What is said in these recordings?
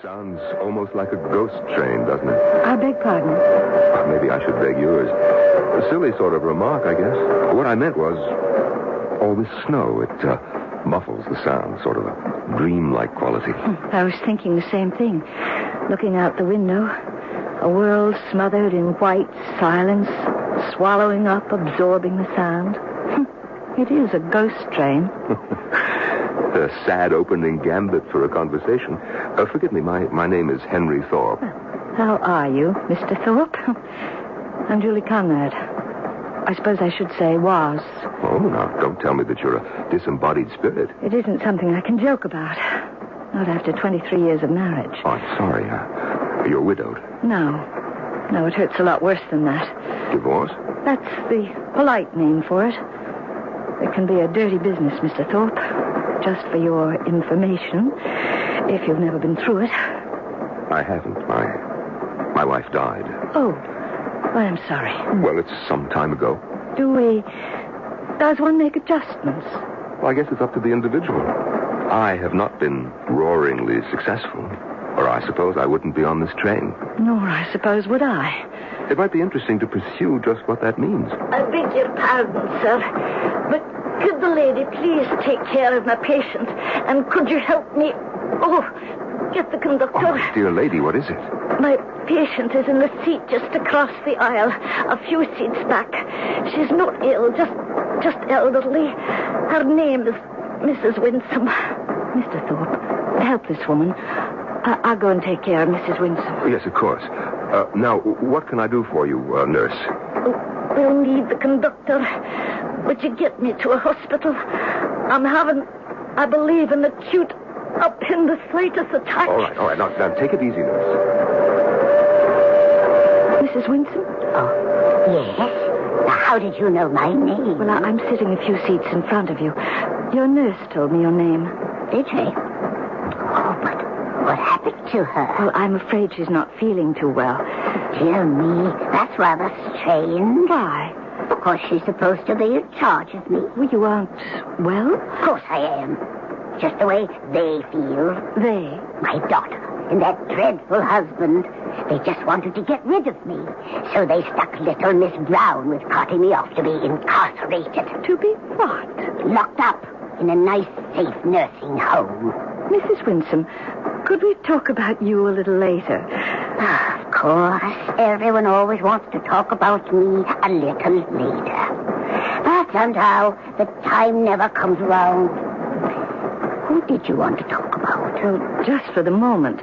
Sounds almost like a ghost train, doesn't it? I beg pardon? Maybe I should beg yours. A silly sort of remark, I guess. What I meant was, all this snow, it muffles the sound, sort of a dream-like quality. I was thinking the same thing. Looking out the window, a world smothered in white silence, swallowing up, absorbing the sound. It is a ghost train. A sad opening gambit for a conversation. Forgive me, my name is Henry Thorpe. How are you, Mr. Thorpe? I'm Julie Conrad. I suppose I should say was. Oh, now, don't tell me that you're a disembodied spirit. It isn't something I can joke about. Not after 23 years of marriage. Oh, I'm sorry. You're widowed. No, it hurts a lot worse than that. Divorce? That's the polite name for it. It can be a dirty business, Mr. Thorpe. Just for your information, if you've never been through it. I haven't. My wife died. Oh, I'm sorry. Well, it's some time ago. Does one make adjustments? Well, I guess it's up to the individual. I have not been roaringly successful, or I suppose I wouldn't be on this train. Nor, I suppose, would I. It might be interesting to pursue just what that means. I beg your pardon, sir, but could the lady please take care of my patient? And could you help me? Oh, get the conductor. Oh, my dear lady, what is it? My patient is in the seat just across the aisle, a few seats back. She's not ill, just elderly. Her name is Mrs. Winsome. Mr. Thorpe, help this woman. I'll go and take care of Mrs. Winsome. Yes, of course. Now, what can I do for you, nurse? We'll need the conductor. Would you get me to a hospital? I'm having, I believe, an acute appendicitis attack. All right. Now, take it easy, nurse. Mrs. Winsome? Oh, yes? Now, how did you know my name? Well, I'm sitting a few seats in front of you. Your nurse told me your name. Did she? Oh, but what happened to her? Well, I'm afraid she's not feeling too well. Dear me, that's rather strange. Why? Of course, she's supposed to be in charge of me. Well, you aren't well? Of course I am. Just the way they feel. They? My daughter and that dreadful husband. They just wanted to get rid of me. So they stuck little Miss Brown with carting me off to be incarcerated. To be what? Locked up in a nice, safe nursing home. Mrs. Winsome, could we talk about you a little later? Of course. Everyone always wants to talk about me a little later. But somehow, the time never comes around. Who did you want to talk about? Well, just for the moment.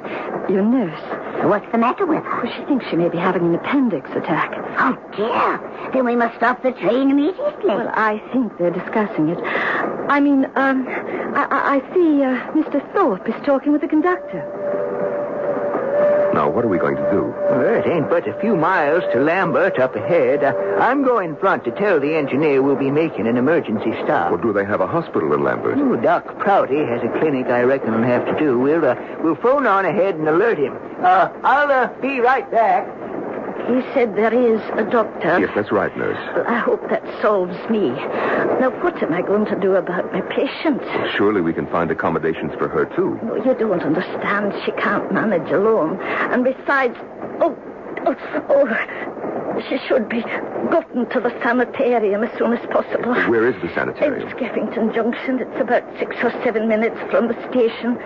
Your nurse. What's the matter with her? Well, she thinks she may be having an appendix attack. Oh, dear. Then we must stop the train immediately. Well, I think they're discussing it. I mean, I see Mr. Thorpe is talking with the conductor. Now, what are we going to do? Well, it ain't but a few miles to Lambert up ahead. I'm going front to tell the engineer we'll be making an emergency stop. Well, do they have a hospital in Lambert? Oh, Doc Prouty has a clinic I reckon we'll have to do. We'll phone on ahead and alert him. I'll be right back. He said there is a doctor. Yes, that's right, nurse. Well, I hope that solves me. Now, what am I going to do about my patient? Surely we can find accommodations for her, too. No, you don't understand. She can't manage alone. And besides, she should be gotten to the sanitarium as soon as possible. Where is the sanitarium? In Skeffington Junction. It's about 6 or 7 minutes from the station.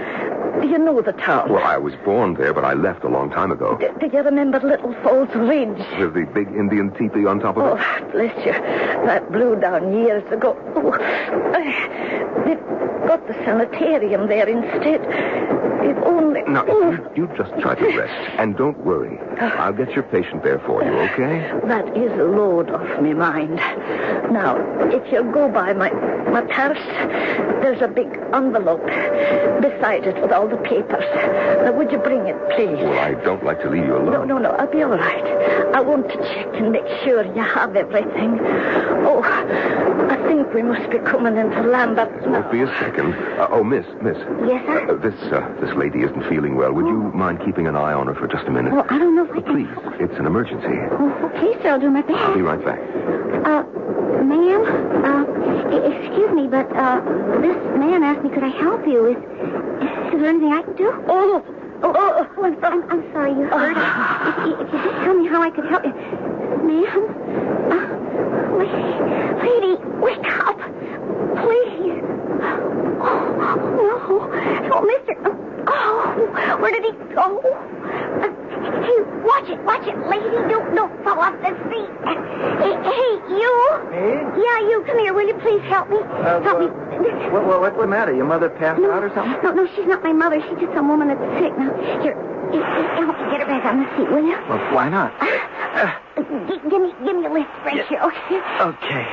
Do you know the town? Well, I was born there, but I left a long time ago. Do you remember Little Falls Ridge? With the big Indian teepee on top of it? Oh, bless you. That blew down years ago. They've got the sanitarium there instead. If only... Now, you just try to rest. And don't worry. I'll get your patient there for you, okay? That is a load off my mind. Now, if you'll go by my purse, there's a big envelope beside it with all the papers. Now, would you bring it, please? Well, I don't like to leave you alone. No, I'll be all right. I want to check and make sure you have everything. Oh, I think we must be coming into Lambert now. Won't be a second. Miss. Yes, sir? This lady isn't feeling well. Would you mind keeping an eye on her for just a minute? Well, I don't know if I can... Please, it's an emergency. Oh, okay, sir, I'll do my best. I'll be right back. Ma'am, excuse me, but this man asked me could I help you. Is there anything I can do? Oh, sorry you hurt her. If you just tell me how I could help you. Ma'am? Lady, wake up. Please. Oh, no. Oh, mister. Oh, where did he go? Hey, watch it, lady. Don't fall off the seat. Hey, you. Me? Yeah, you. Come here. Will you please help me? Help me. What's the matter? Your mother passed out or something? No, she's not my mother. She's just some woman that's sick. Now, here, help me get her back on the seat, will you? Well, why not? Give me a lift right here, okay? Okay.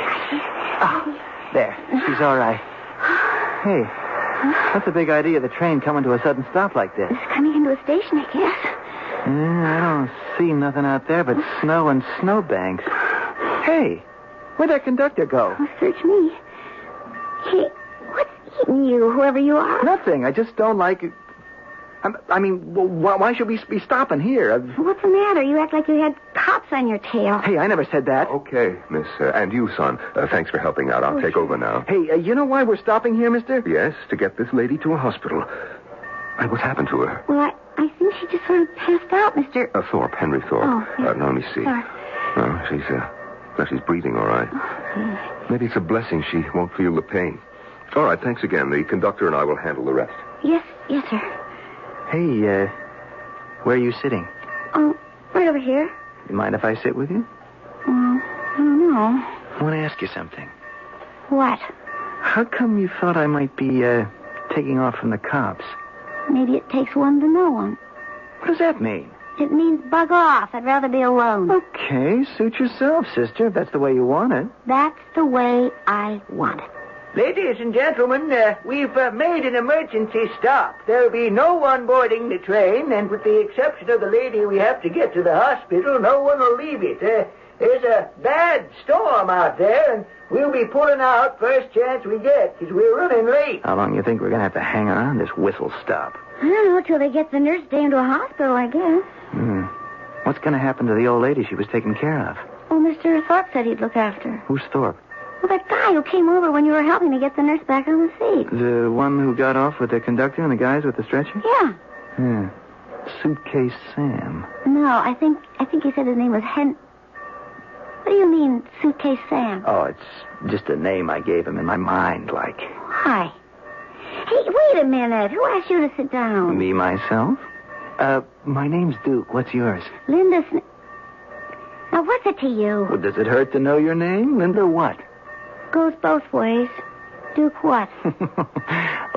There. She's all right. Hey, what's the big idea of the train coming to a sudden stop like this? It's coming into a station, I guess. I don't see nothing out there but snow and snowbanks. Hey, where'd that conductor go? Oh, search me. Hey, what's eating you, whoever you are? Nothing. I just don't like it. Why should we be stopping here? What's the matter? You act like you had cops on your tail. Hey, I never said that. Okay, Miss, and you, son. Thanks for helping out. I'll take over now. Hey, you know why we're stopping here, mister? Yes, to get this lady to a hospital. What happened to her? Well, I think she just sort of passed out, Mr. Thorpe, Henry Thorpe. Oh, yes. Now, let me see. Sorry. She's breathing all right. Okay. Maybe it's a blessing she won't feel the pain. All right, thanks again. The conductor and I will handle the rest. Yes, sir. Hey, where are you sitting? Oh, right over here. You mind if I sit with you? I don't know. I want to ask you something. What? How come you thought I might be, taking off from the cops? Maybe it takes one to know one. What does that mean? It means bug off. I'd rather be alone. Okay, suit yourself, sister, if that's the way you want it. That's the way I want it. Ladies and gentlemen, we've made an emergency stop. There'll be no one boarding the train, and with the exception of the lady we have to get to the hospital, no one will leave it. There's a bad storm out there, and we'll be pulling out first chance we get, because we're running late. How long do you think we're going to have to hang on this whistle stop? I don't know, till they get the nurse down to a hospital, I guess. What's going to happen to the old lady she was taking care of? Oh, Mr. Thorpe said he'd look after her. Who's Thorpe? Well, that guy who came over when you were helping to get the nurse back on the seat. The one who got off with the conductor and the guys with the stretcher? Yeah. Suitcase Sam. No, I think he said his name was What do you mean, Suitcase Sam? Oh, it's just a name I gave him in my mind, like. Why? Hey, wait a minute. Who asked you to sit down? Me, myself? My name's Duke. What's yours? Linda Now, what's it to you? Well, does it hurt to know your name? Linda what? Goes both ways. Duke what?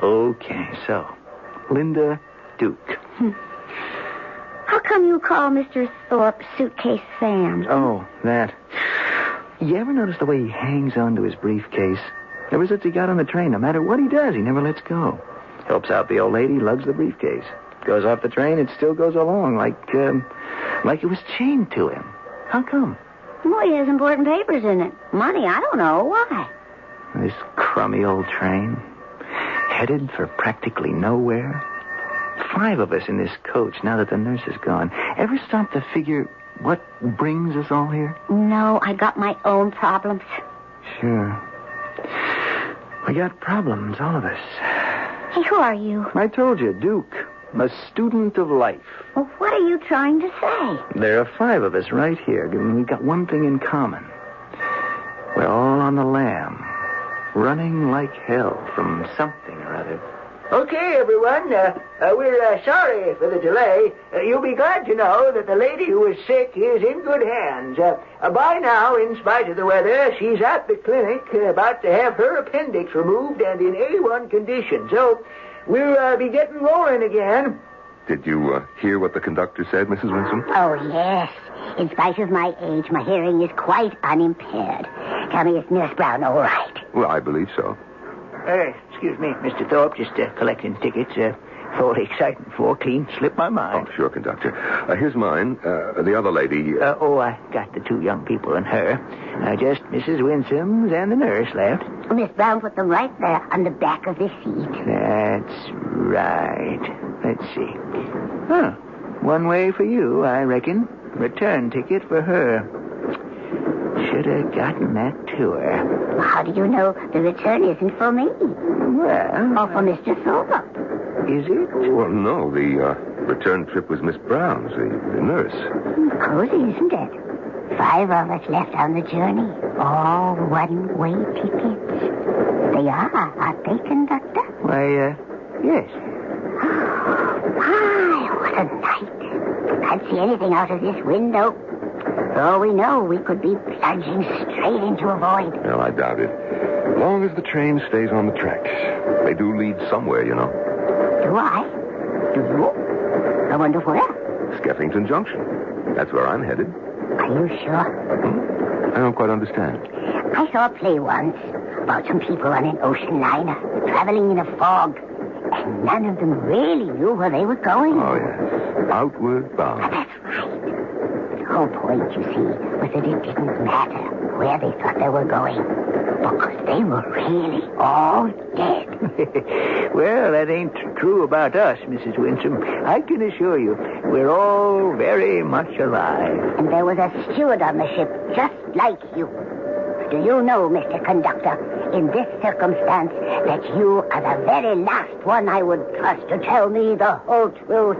Okay, so, Linda Duke. How come you call Mr. Thorpe Suitcase Sam? Oh, that. You ever notice the way he hangs on to his briefcase? Ever since he got on the train, no matter what he does, he never lets go. Helps out the old lady, lugs the briefcase. Goes off the train, it still goes along, like it was chained to him. How come? Well, he has important papers in it. Money, I don't know. Why? This crummy old train, headed for practically nowhere. 5 of us in this coach now that the nurse is gone. Ever stop to figure what brings us all here? No, I got my own problems. Sure. We got problems, all of us. Hey, who are you? I told you, Duke. A student of life. Well, what are you trying to say? There are 5 of us right here, and we've got one thing in common. We're all on the lam, running like hell from something or other. Okay, everyone. We're sorry for the delay. You'll be glad to know that the lady who is sick is in good hands. By now, in spite of the weather, she's at the clinic, about to have her appendix removed and in A1 condition. So, we'll be getting rolling again. Did you hear what the conductor said, Mrs. Winsome? Oh, yes. In spite of my age, my hearing is quite unimpaired. Tell me, is Nurse Brown all right? Well, I believe so. Excuse me, Mr. Thorpe, just collecting tickets. For exciting for clean slipped my mind. Oh, sure, conductor. Here's mine. The other lady... I got the 2 young people and her. Just Mrs. Winsome's and the nurse left. Miss Brown put them right there on the back of the seat. That's right. Let's see. One way for you, I reckon. Return ticket for her. Should have gotten that to her. How do you know the return isn't for me? Well... Or for Mr. Thorpe? Is it? Well, no, return trip was Miss Brown's, the nurse. Cozy, isn't it? 5 of us left on the journey. All one-way tickets. They aren't they, conductor? Why, yes. My, what a night. Can't see anything out of this window. For all we know, we could be plunging straight into a void. Well, I doubt it. As long as the train stays on the tracks. They do lead somewhere, you know. Do I? Do you? I wonder where. Skeffington Junction. That's where I'm headed. Are you sure? I don't quite understand. I saw a play once about some people on an ocean liner traveling in a fog. And none of them really knew where they were going. Oh, yes. Outward bound. That's right. The whole point, you see, was that it didn't matter where they thought they were going. Because they were really all dead. Well, that ain't true about us, Mrs. Winsome. I can assure you, we're all very much alive. And there was a steward on the ship just like you. Do you know, Mr. Conductor, in this circumstance, that you are the very last one I would trust to tell me the whole truth?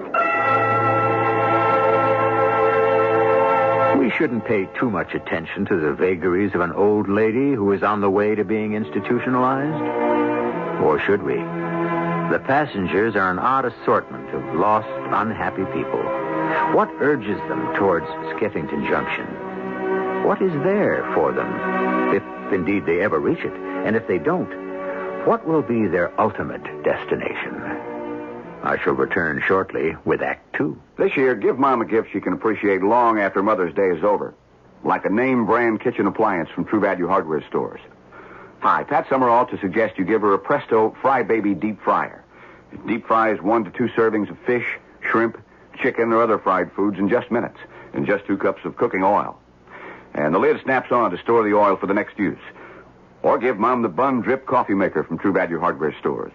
We shouldn't pay too much attention to the vagaries of an old lady who is on the way to being institutionalized. Or should we? The passengers are an odd assortment of lost, unhappy people. What urges them towards Skeffington Junction? What is there for them, if indeed they ever reach it? And if they don't, what will be their ultimate destination? I shall return shortly with Act 2. This year, give Mom a gift she can appreciate long after Mother's Day is over. Like a name-brand kitchen appliance from True Value Hardware stores. Hi, Pat Summerall to suggest you give her a Presto Fry Baby Deep Fryer. It deep fries 1 to 2 servings of fish, shrimp, chicken, or other fried foods in just minutes, in just 2 cups of cooking oil. And the lid snaps on to store the oil for the next use. Or give Mom the Bun Drip Coffee Maker from True Value Hardware stores.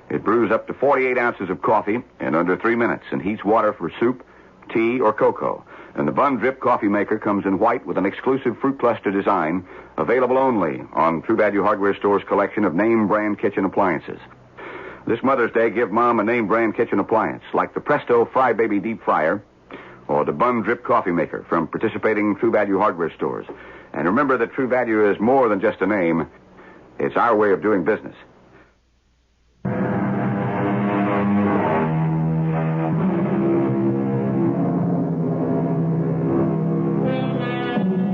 It brews up to 48 ounces of coffee in under 3 minutes and heats water for soup, tea, or cocoa. And the Bun Drip Coffee Maker comes in white with an exclusive fruit cluster design, available only on True Value Hardware Store's collection of name-brand kitchen appliances. This Mother's Day, give Mom a name-brand kitchen appliance, like the Presto Fry Baby Deep Fryer or the Bun Drip Coffee Maker from participating True Value Hardware stores. And remember that True Value is more than just a name. It's our way of doing business.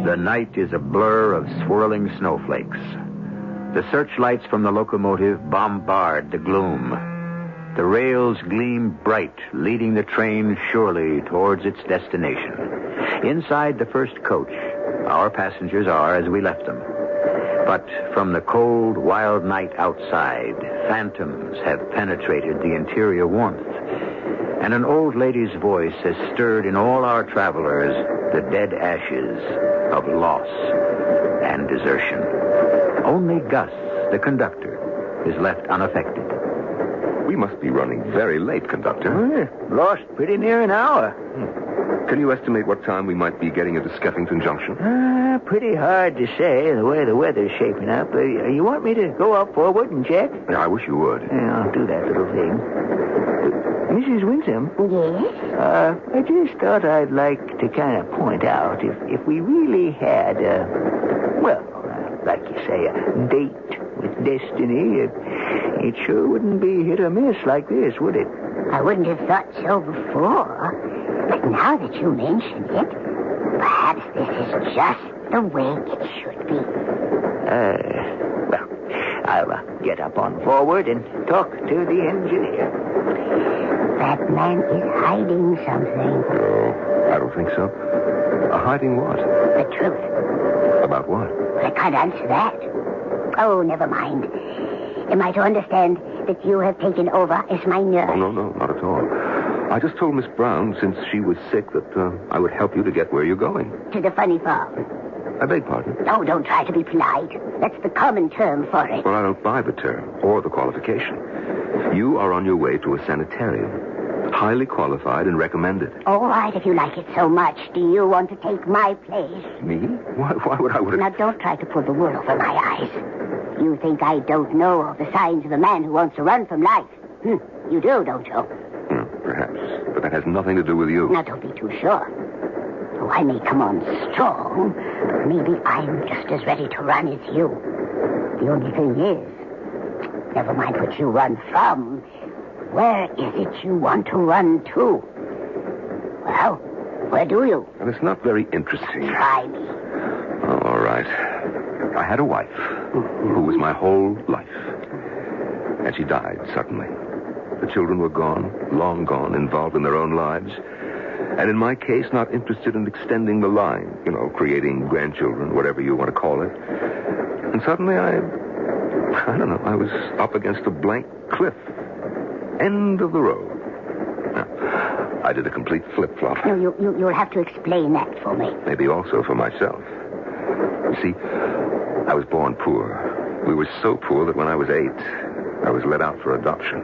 The night is a blur of swirling snowflakes. The searchlights from the locomotive bombard the gloom. The rails gleam bright, leading the train surely towards its destination. Inside the first coach, our passengers are as we left them. But from the cold, wild night outside, phantoms have penetrated the interior warmth. And an old lady's voice has stirred in all our travelers the dead ashes of loss and desertion. Only Gus, the conductor, is left unaffected. We must be running very late, Conductor. Lost pretty near an hour. Can you estimate what time we might be getting into Skeffington Junction? Pretty hard to say, the way the weather's shaping up. You want me to go up forward and check? Yeah, I wish you would. Yeah, I'll do that little thing. Mrs. Winsome? Yes? I just thought I'd like to kind of point out if we really had like you say, a date with destiny, it sure wouldn't be hit or miss like this, would it? I wouldn't have thought so before. But now that you mention it, perhaps this is just the way it should be. I'll get up on forward and talk to the engineer. That man is hiding something. No, I don't think so. Hiding what? The truth. About what? I can't answer that. Oh, never mind. Am I to understand that you have taken over as my nurse? Oh, no, not at all. I just told Miss Brown, since she was sick, that I would help you to get where you're going. To the funny farm. I beg pardon? Oh, don't try to be polite. That's the common term for it. Well, I don't buy the term or the qualification. You are on your way to a sanitarium. Highly qualified and recommended. All right, if you like it so much. Do you want to take my place? Me? Why would I... Now, don't try to pull the wool over my eyes. You think I don't know of the signs of a man who wants to run from life. You do, don't you? Perhaps. But that has nothing to do with you. Now, don't be too sure. Though I may come on strong, but maybe I'm just as ready to run as you. The only thing is, never mind what you run from. Where is it you want to run to? Well, where do you? And it's not very interesting. Try me. Oh, all right. I had a wife who was my whole life. And she died suddenly. The children were gone, long gone, involved in their own lives. And in my case, not interested in extending the line. You know, creating grandchildren, whatever you want to call it. And suddenly I don't know, I was up against a blank cliff. End of the road. Now, I did a complete flip-flop. No, you'll have to explain that for me. Maybe also for myself. You see, I was born poor. We were so poor that when I was 8, I was let out for adoption.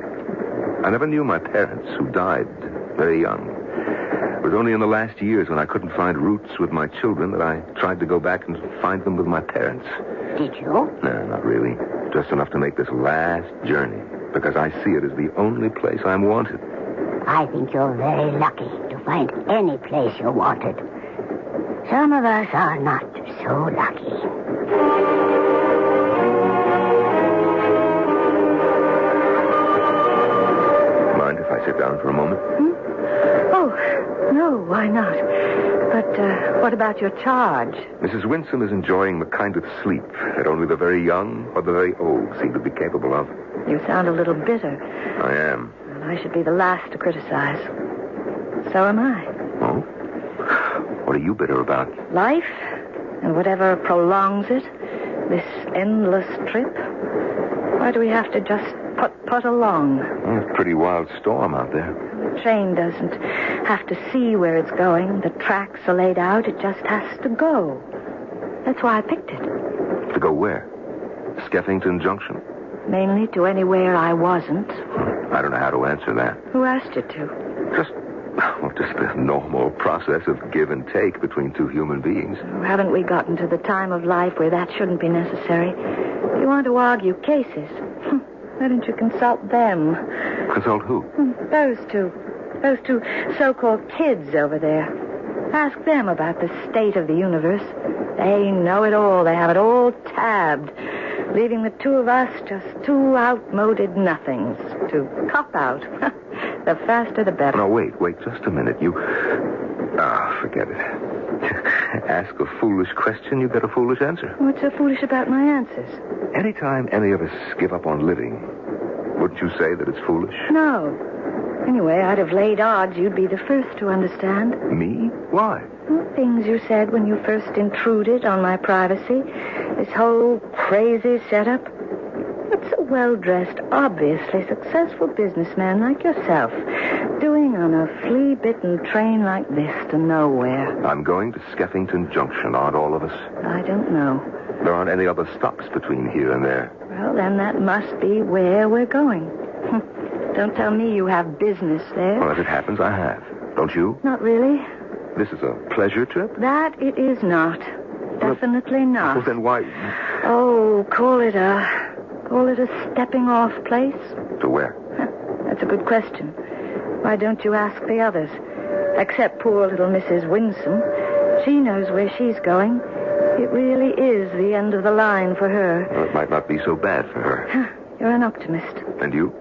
I never knew my parents, who died very young. It was only in the last years when I couldn't find roots with my children that I tried to go back and find them with my parents. Did you? No, not really. Just enough to make this last journey. Because I see it as the only place I'm wanted. I think you're very lucky to find any place you're wanted. Some of us are not so lucky. Mind if I sit down for a moment? Oh, no, why not? But what about your charge? Mrs. Winsome is enjoying the kind of sleep that only the very young or the very old seem to be capable of. You sound a little bitter. I am. Well, I should be the last to criticize. So am I. Oh? What are you bitter about? Life, and whatever prolongs it, this endless trip. Why do we have to just put along? Well, it's a pretty wild storm out there. The train doesn't have to see where it's going. The tracks are laid out. It just has to go. That's why I picked it. To go where? Skeffington Junction? Mainly to anywhere I wasn't. I don't know how to answer that. Who asked you to? Just the normal process of give and take between two human beings. Haven't we gotten to the time of life where that shouldn't be necessary? If you want to argue cases, why don't you consult them? Consult who? Those two so-called kids over there. Ask them about the state of the universe. They know it all. They have it all tabbed. Leaving the two of us just two outmoded nothings to cop out. The faster, the better. No, wait, just a minute. You... forget it. Ask a foolish question, you get a foolish answer. What's so foolish about my answers? Anytime any of us give up on living, wouldn't you say that it's foolish? No. Anyway, I'd have laid odds you'd be the first to understand. Me? Why? Well, things you said when you first intruded on my privacy. This whole crazy setup. What's a well-dressed, obviously successful businessman like yourself doing on a flea-bitten train like this to nowhere? I'm going to Skeffington Junction, aren't all of us? I don't know. There aren't any other stops between here and there. Well, then that must be where we're going. Don't tell me you have business there. Well, as it happens, I have. Don't you? Not really. This is a pleasure trip? That it is not. Definitely not. Well, then why... Oh, call it a stepping-off place? To where? That's a good question. Why don't you ask the others? Except poor little Mrs. Winsome. She knows where she's going. It really is the end of the line for her. Well, it might not be so bad for her. You're an optimist. And you?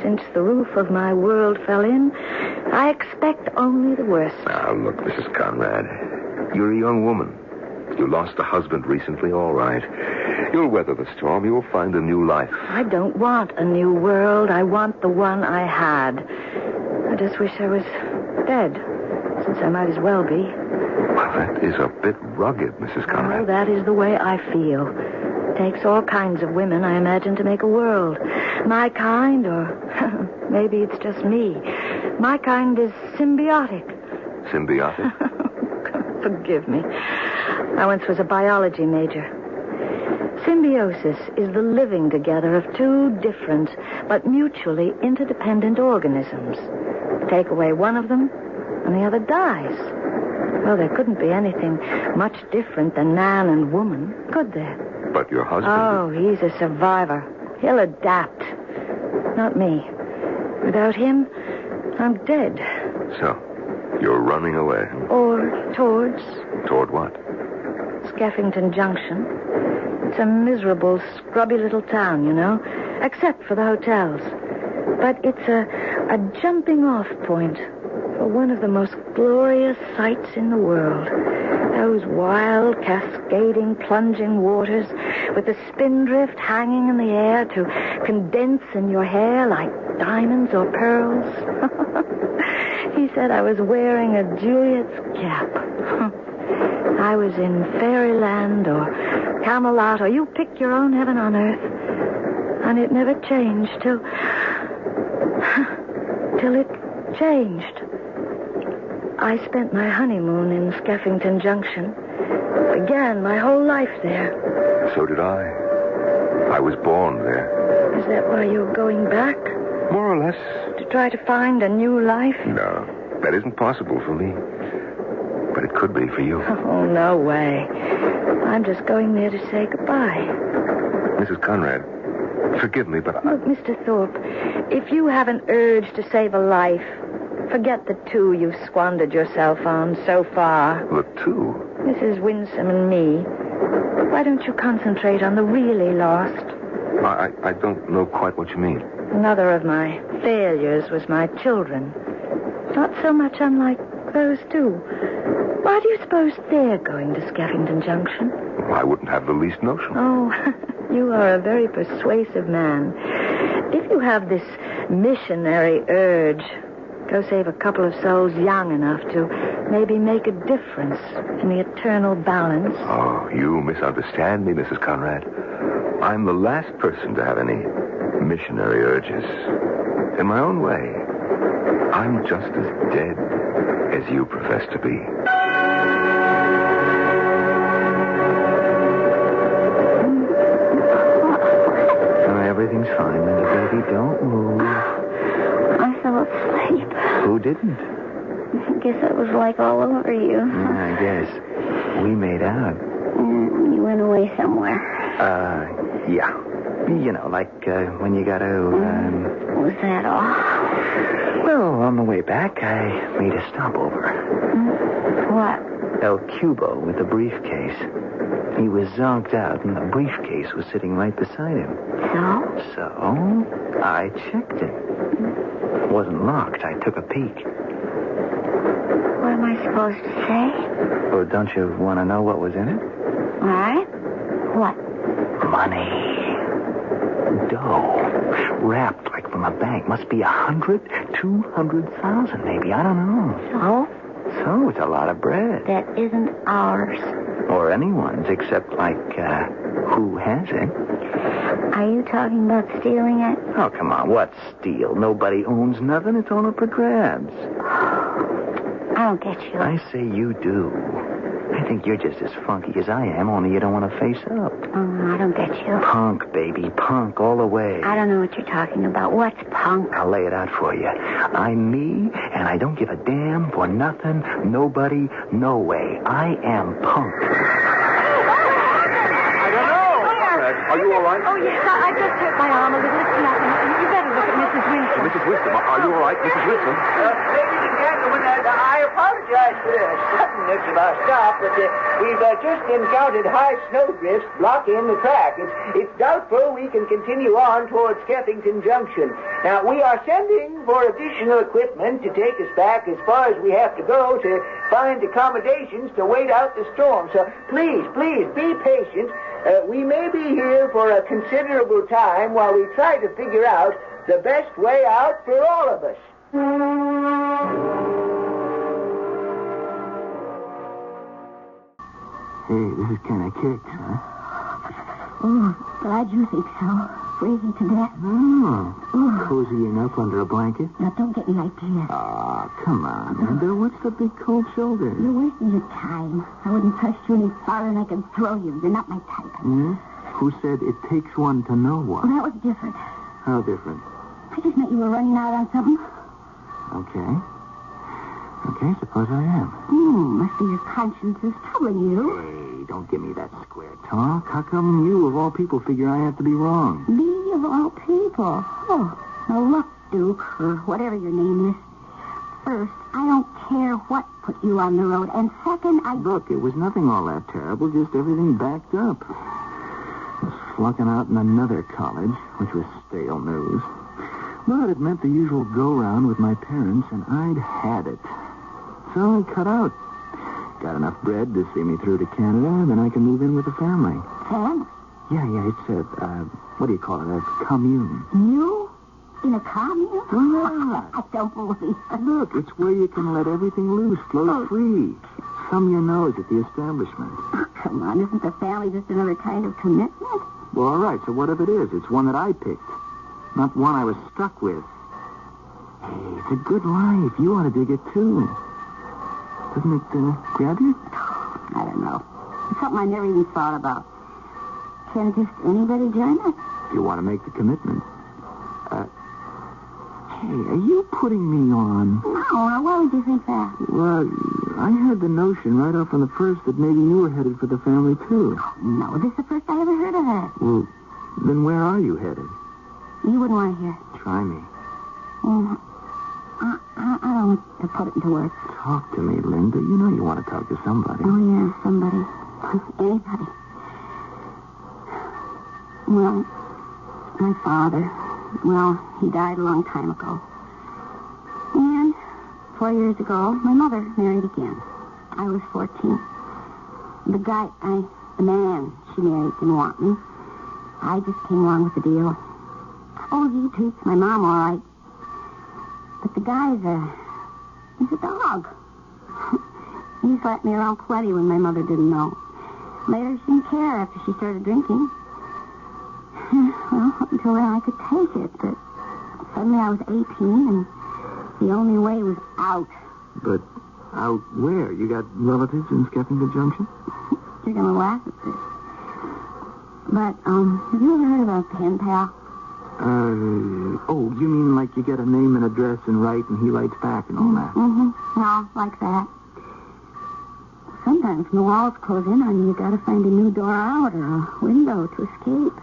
Since the roof of my world fell in, I expect only the worst. Now, look, Mrs. Conrad. You're a young woman. You lost a husband recently, all right. You'll weather the storm. You'll find a new life. I don't want a new world. I want the one I had. I just wish I was dead, since I might as well be. Well, that is a bit rugged, Mrs. Conrad. Well, that is the way I feel. It takes all kinds of women, I imagine, to make a world. My kind, or maybe it's just me. My kind is symbiotic. Symbiotic? Forgive me. I once was a biology major. Symbiosis is the living together of two different but mutually interdependent organisms. Take away one of them, and the other dies. Well, there couldn't be anything much different than man and woman, could there? But your husband... Oh, he's a survivor. He'll adapt. Not me. Without him, I'm dead. So, you're running away. Or towards Toward what? Skeffington Junction. It's a miserable, scrubby little town, you know, except for the hotels. But it's a jumping-off point for one of the most glorious sights in the world. Those wild, cascading, plunging waters with the spindrift hanging in the air to condense in your hair like diamonds or pearls. He said I was wearing a Juliet's cap. I was in fairyland or Camelot, or you pick your own heaven on earth. And it never changed till it changed. I spent my honeymoon in Skeffington Junction. Began my whole life there. So did I. I was born there. Is that why you're going back? More or less. To try to find a new life? No, that isn't possible for me. But it could be for you. Oh, no way. I'm just going there to say goodbye. Mrs. Conrad, forgive me, but Look, Mr. Thorpe, if you have an urge to save a life, forget the two you've squandered yourself on so far. The two? Mrs. Winsome and me. Why don't you concentrate on the really lost? I don't know quite what you mean. Another of my failures was my children. Not so much unlike those two. Why do you suppose they're going to Skeffington Junction? I wouldn't have the least notion. Oh, you are a very persuasive man. If you have this missionary urge, go save a couple of souls young enough to maybe make a difference in the eternal balance. Oh, you misunderstand me, Mrs. Conrad. I'm the last person to have any missionary urges. In my own way, I'm just as dead as you profess to be. Everything's fine, little baby. Don't move. I fell asleep. Who didn't? I guess I was like all over you. Yeah, I guess. We made out. You went away somewhere. Yeah. You know, like when you got to... Was that all? Well, on the way back, I made a stopover. What? El Cubo with the briefcase. He was zonked out, and the briefcase was sitting right beside him. So, I checked it. It wasn't locked. I took a peek. What am I supposed to say? Oh, don't you want to know what was in it? All right. What? Money. Dough. Wrapped like from a bank. Must be 100, 200,000 maybe. I don't know. So, it's a lot of bread. That isn't ours. Or anyone's, except, like, who has it? Are you talking about stealing it? Oh, come on. What steal? Nobody owns nothing. It's all up for grabs. I don't get you. I say you do. I think you're just as funky as I am, only you don't want to face up. Oh, I don't get you. Punk, baby. Punk all the way. I don't know what you're talking about. What's punk? I'll lay it out for you. I'm me, and I don't give a damn for nothing, nobody, no way. I am punk. I don't know. Are you all right? Oh, yes, I just hurt my arm a little. It's nothing. You better look at Mrs. Winston. Mrs. Winston, are you all right, Mrs. Winston? Ladies and gentlemen, I apologize for the suddenness of our stop, but we've just encountered high snowdrifts blocking the track. It's doubtful we can continue on towards Skeffington Junction. Now, we are sending for additional equipment to take us back as far as we have to go to find accommodations to wait out the storm. So please, be patient. We may be here for a considerable time while we try to figure out the best way out for all of us. Hey, this is kind of kicked, huh? Oh, glad you think so. Freezing to death. Oh, cozy enough under a blanket? Now, don't get any ideas. Ah, come on, Amanda. What's the big cold shoulder? You're wasting your time. I wouldn't trust you any farther than I can throw you. You're not my type. Yeah? Who said it takes one to know one? Well, that was different. How different? I just meant you were running out on something. Okay, suppose I am. Must be your conscience is troubling you. Hey, don't give me that square talk. How come you, of all people, figure I have to be wrong? Me of all people. Oh, now look, Duke, or whatever your name is. First, I don't care what put you on the road. And second, Look, it was nothing all that terrible, just everything backed up. I was flunking out in another college, which was stale news. But it meant the usual go-round with my parents, and I'd had it. So I cut out. Got enough bread to see me through to Canada, then I can move in with the family. family. Yeah, it's a, what do you call it, a commune. You? In a commune? Yeah. I don't believe it. Look, it's where you can let everything loose, flow free. Thumb your nose at the establishment. Oh, come on, isn't the family just another kind of commitment? Well, all right, so what if it is? It's one that I picked, not one I was stuck with. Hey, it's a good life. You ought to dig it, too. Doesn't it grab you? I don't know. It's something I never even thought about. Can just anybody join us? If you want to make the commitment. Hey, are you putting me on? No, why would you think that? Well, I had the notion right off from the first that maybe you were headed for the family, too. No, this is the first I ever heard of that. Well, then where are you headed? You wouldn't want to hear. Try me. I don't want to put it into words. Talk to me, Linda. You know you want to talk to somebody. Oh, yeah, somebody. Anybody. Well, my father, he died a long time ago. And 4 years ago, my mother married again. I was 14. The man she married didn't want me. I just came along with the deal. Oh, he treats my mom all right. But the guy's he's a dog. He slapped me around plenty when my mother didn't know. Later, she didn't care after she started drinking. Well, up until then, I could take it, but suddenly I was 18, and the only way was out. But out where? You got relatives in Skeffington Junction? You're going to laugh at this. But, have you ever heard of a pen pal? You mean like you get a name and address and write, and he writes back and all that? Mm-hmm. Yeah, like that. Sometimes when the walls close in on you, you got to find a new door out or a window to escape.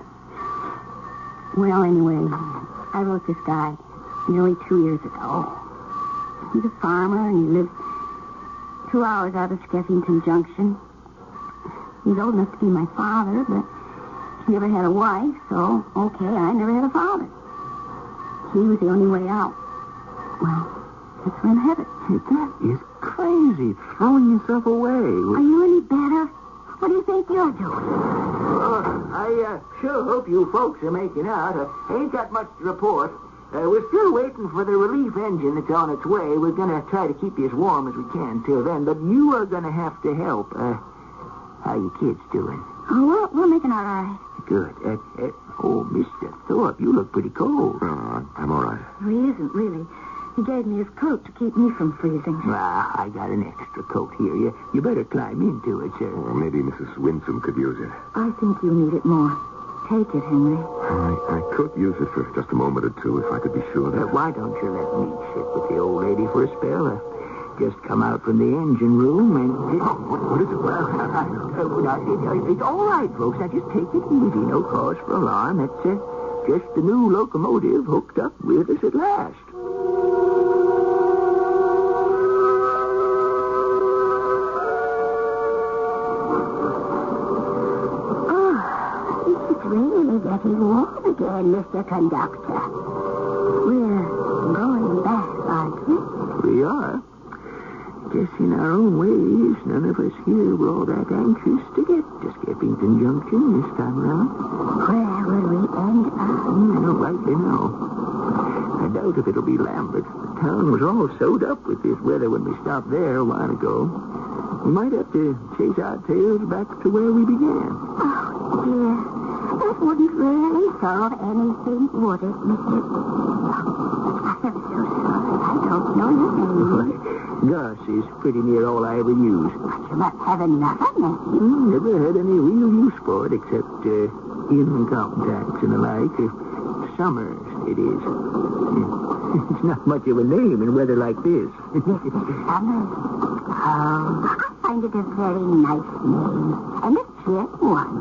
Well, anyway, I wrote this guy nearly 2 years ago. He's a farmer, and he lives 2 hours out of Skeffington Junction. He's old enough to be my father, but he never had a wife, so, okay, I never had a father. He was the only way out. Well, that's where I'm headed. Hey, that is crazy, throwing yourself away. Are you any better? What do you think you're doing? I sure hope you folks are making out. Ain't got much to report. We're still waiting for the relief engine that's on its way. We're going to try to keep you as warm as we can till then, but you are going to have to help. How you kids doing? Oh, we're making out all right. Good. Mr. Thorpe, you look pretty cold. I'm all right. Well, he isn't really. He gave me his coat to keep me from freezing. I got an extra coat here. You better climb into it, sir. Or maybe Mrs. Winsome could use it. I think you need it more. Take it, Henry. I could use it for just a moment or two if I could be sure that... Why don't you let me sit with the old lady for a spell? Just come out from the engine room and... What is it? It's all right, folks. Now, just take it easy. No cause for alarm. It's just the new locomotive hooked up with us at last. Really getting warm again, Mr. Conductor. We're going back, aren't we? We are. Guess in our own ways, none of us here were all that anxious to get to Skeffington Junction this time around. Where will we end up? I don't rightly know. I doubt if it'll be Lambert. The town was all sewed up with this weather when we stopped there a while ago. We might have to chase our tails back to where we began. Oh, dear. That wouldn't really solve anything, would it, Mr. I'm so sorry. I don't know your name. Gus is pretty near all I ever use. But you must have another name. Never had any real use for it except income tax and the like. Summers, it is. It's not much of a name in weather like this. Summers? Oh, I find it a very nice name. And a fit one.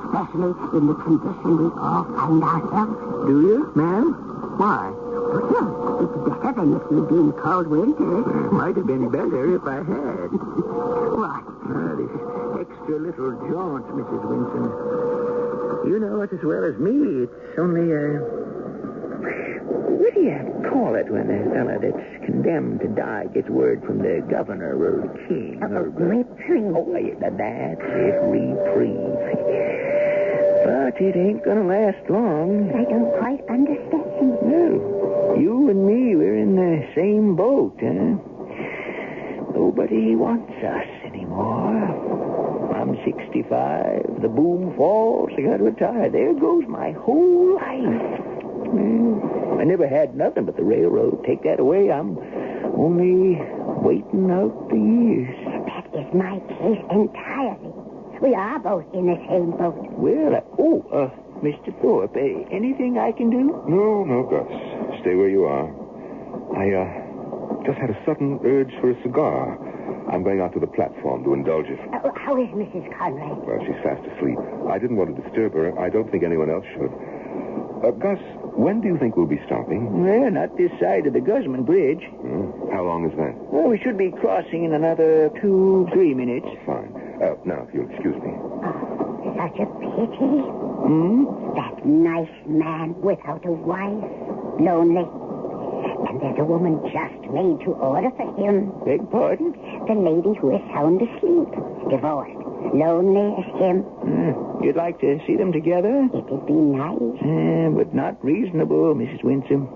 Especially in the condition we all find ourselves. Do you, ma'am? Why? Well, it's better than if you'd been called winter. Might have been better if I had. What? This extra little jaunt, Mrs. Winston. You know it as well as me. It's only what do you call it when a fella that's condemned to die gets word from the governor or the king? Reprieve. Oh, that's it, reprieve. But it ain't gonna last long. I don't quite understand. No. You and me, we're in the same boat, huh? Nobody wants us anymore. I'm 65. The boom falls. I gotta retire. There goes my whole life. I never had nothing but the railroad. Take that away, I'm only waiting out the years. That is my case entirely. We are both in the same boat. Well, Mr. Thorpe, anything I can do? No, Gus. Stay where you are. I just had a sudden urge for a cigar. I'm going out to the platform to indulge it. How is Mrs. Conrad? Well, she's fast asleep. I didn't want to disturb her. I don't think anyone else should. Gus, when do you think we'll be stopping? Well, not this side of the Guzman Bridge. How long is that? Well, we should be crossing in another 2-3 minutes. Fine. Now, if you'll excuse me. Such a pity. That nice man without a wife, lonely. And there's a woman just made to order for him. Beg pardon? The lady who is sound asleep, divorced, lonely as him. You'd like to see them together? It'd be nice. But not reasonable, Mrs. Winsome.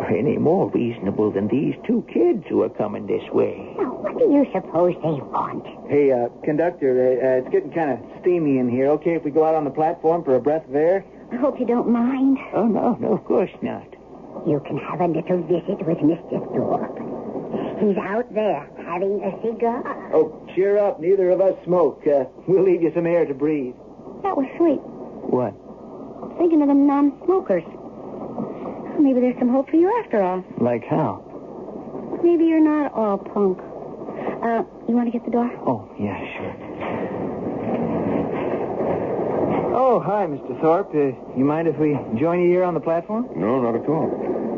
Any more reasonable than these two kids who are coming this way. Now, what do you suppose they want? Hey, conductor, it's getting kind of steamy in here. Okay if we go out on the platform for a breath of air? I hope you don't mind. Oh, no, of course not. You can have a little visit with Mr. Thorpe. He's out there having a cigar. Oh, cheer up. Neither of us smoke. We'll leave you some air to breathe. That was sweet. What? Thinking of the non-smokers. Maybe there's some hope for you after all. Like how? Maybe you're not all punk. You want to get the door? Oh, yeah, sure. Oh, hi, Mr. Thorpe. You mind if we join you here on the platform? No, not at all.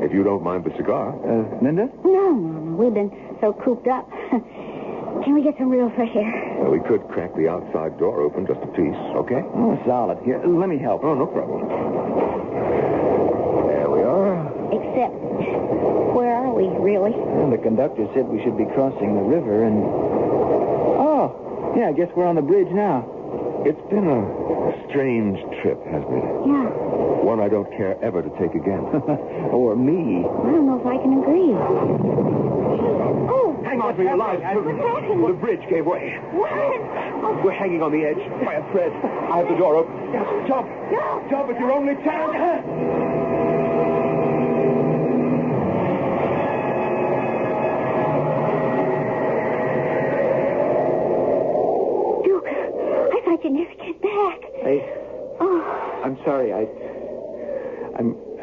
If you don't mind the cigar. Linda? No. We've been so cooped up. Can we get some real fresh air? We could crack the outside door open just a piece, okay? Oh, solid. Here, let me help. Oh, no problem. There we are. Except, where are we, really? Well, the conductor said we should be crossing the river and... Oh, yeah, I guess we're on the bridge now. It's been a strange trip, hasn't it? Yeah. One I don't care ever to take again. Or me. I don't know if I can agree. Oh! Hang on for your lives. The bridge gave way. What? We're hanging on the edge by a thread. I have the door open. Jump! No! Jump, it's your only chance! Duke, I thought you'd never get back. I'm sorry. I'm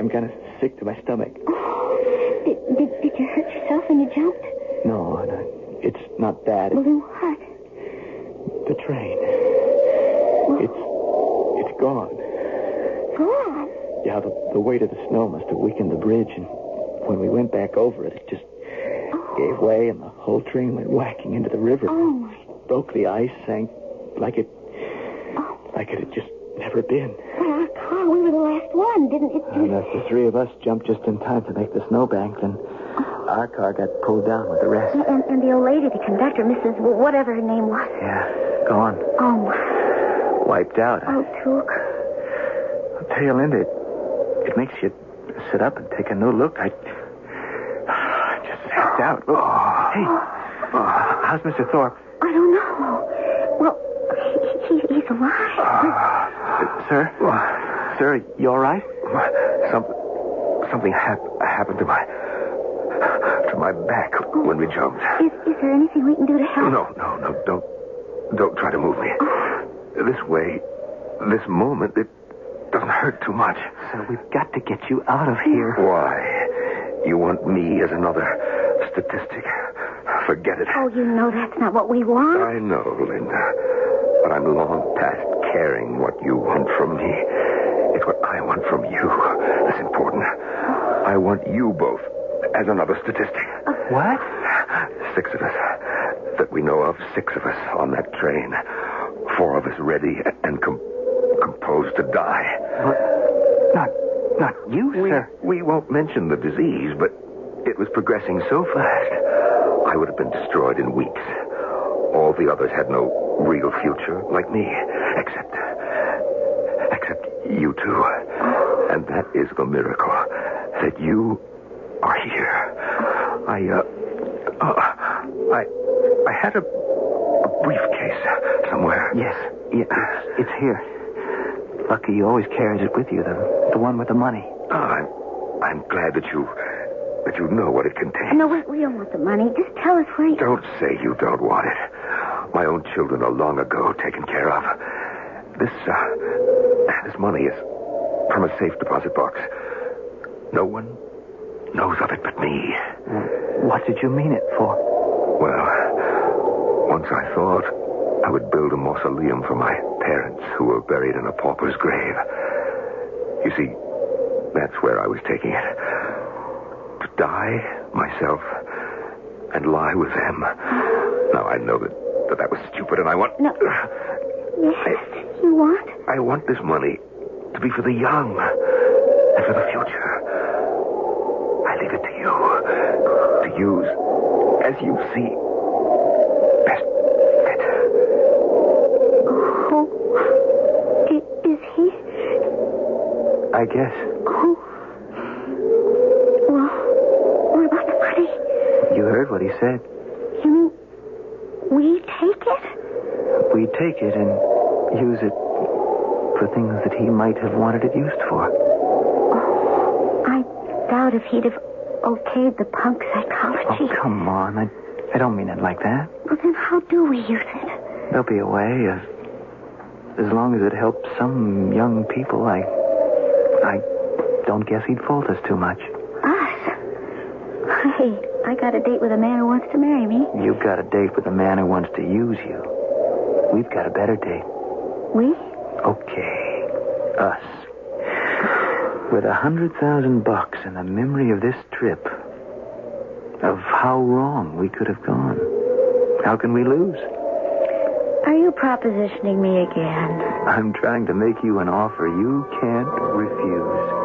kind of sick to my stomach. Oh, did you hurt yourself when you jumped? No, it's not that. Well, then what? The train. It's gone. Gone? Yeah, the weight of the snow must have weakened the bridge, and when we went back over it, it just gave way, and the whole train went whacking into the river. Oh, my. Broke the ice, sank like it had just never been. But our car, we were the last one, didn't it? And as the three of us jumped just in time to make the snowbank, then our car got pulled down with the rest. And the old lady, the conductor, Mrs. whatever her name was. Yeah, gone. Oh, my. Wiped out. Oh, Duke. I'll tell you, Linda, it makes you sit up and take a new look. I just sapped out. Hey, how's Mr. Thorpe? I don't know. Well, he's alive. Sir? Sir, you all right? Something happened to my back when we jumped. Is there anything we can do to help? No. Don't try to move me. This way, this moment, it doesn't hurt too much. Sir, we've got to get you out of here. Why? You want me as another statistic? Forget it. Oh, you know that's not what we want. I know, Linda. But I'm long past caring what you want from me. It's what I want from you that's important. I want you both as another statistic. What? 6 of us. That we know of, 6 of us on that train. 4 of us ready and composed to die. Not you, sir. We won't mention the disease, but it was progressing so fast, I would have been destroyed in weeks. All the others had no real future like me, except you two. And that is the miracle, that you are here. I had a briefcase somewhere. Yes, it's here. Lucky you always carries it with you, the one with the money. I'm glad that you know what it contains. No, we don't want the money. Just tell us where you... Don't say you don't want it. My own children are long ago taken care of. This money is from a safe deposit box. No one knows of it but me. What did you mean it for? Well, once I thought I would build a mausoleum for my parents who were buried in a pauper's grave. You see, that's where I was taking it. To die myself and lie with them. Now, I know that was stupid, and I want... No. Yes, you want? I want this money to be for the young and for the future. I leave it to you to use as you see best fit. Who is he? I guess. Who? Well, what about the money? You heard what he said. You mean we take it? We take it and use it for things that he might have wanted it used for. Oh, I doubt if he'd have okayed the punk psychology. Oh, come on. I don't mean it like that. Well, then how do we use it? There'll be a way. As long as it helps some young people, I don't guess he'd fault us too much. Us? Hey, I got a date with a man who wants to marry me. You've got a date with a man who wants to use you. We've got a better date. We? Okay. Us. With $100,000 and the memory of this trip. Of how wrong we could have gone. How can we lose? Are you propositioning me again? I'm trying to make you an offer you can't refuse.